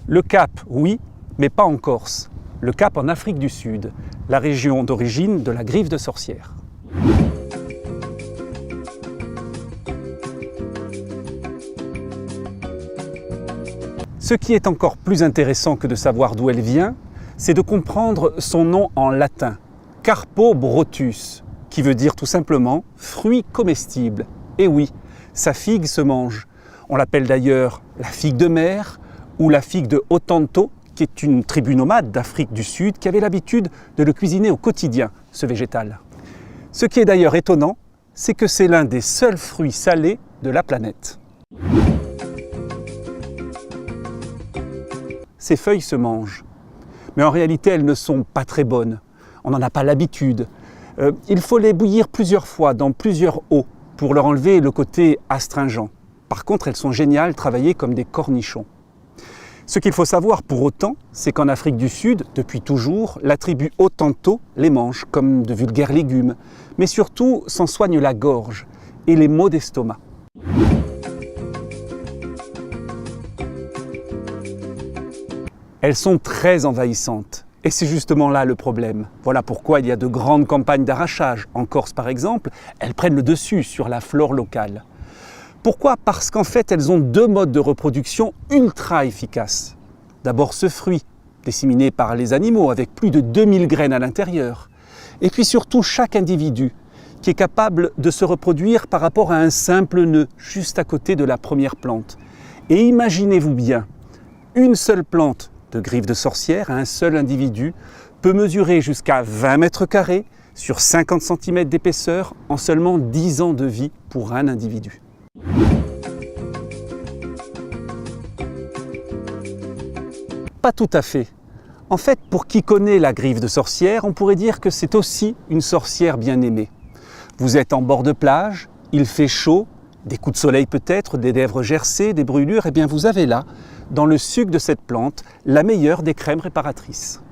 Le Cap, oui, mais pas en Corse. Le Cap en Afrique du Sud, la région d'origine de la griffe de sorcière. Ce qui est encore plus intéressant que de savoir d'où elle vient, c'est de comprendre son nom en latin, Carpobrotus, qui veut dire tout simplement fruit comestible. Et oui, sa figue se mange. On l'appelle d'ailleurs la figue de mer ou la figue de Otranto, qui est une tribu nomade d'Afrique du Sud qui avait l'habitude de le cuisiner au quotidien, ce végétal. Ce qui est d'ailleurs étonnant, c'est que c'est l'un des seuls fruits salés de la planète. Ces feuilles se mangent, mais en réalité elles ne sont pas très bonnes. On n'en a pas l'habitude. Il faut les bouillir plusieurs fois dans plusieurs eaux pour leur enlever le côté astringent. Par contre, elles sont géniales travaillées comme des cornichons. Ce qu'il faut savoir pour autant, c'est qu'en Afrique du Sud, depuis toujours, la tribu Otranto les mange comme de vulgaires légumes, mais surtout s'en soigne la gorge et les maux d'estomac. Elles sont très envahissantes et c'est justement là le problème. Voilà pourquoi il y a de grandes campagnes d'arrachage. En Corse par exemple, elles prennent le dessus sur la flore locale. Pourquoi ? Parce qu'en fait, elles ont deux modes de reproduction ultra efficaces. D'abord ce fruit, disséminé par les animaux avec plus de 2000 graines à l'intérieur. Et puis surtout chaque individu qui est capable de se reproduire par rapport à un simple nœud juste à côté de la première plante. Et imaginez-vous bien, une seule plante de griffe de sorcière à un seul individu peut mesurer jusqu'à 20 mètres carrés sur 50 cm d'épaisseur en seulement 10 ans de vie pour un individu. Pas tout à fait. En fait, pour qui connaît la griffe de sorcière, on pourrait dire que c'est aussi une sorcière bien aimée. Vous êtes en bord de plage, il fait chaud, des coups de soleil peut-être, des lèvres gercées, des brûlures, et bien vous avez là, dans le suc de cette plante, la meilleure des crèmes réparatrices.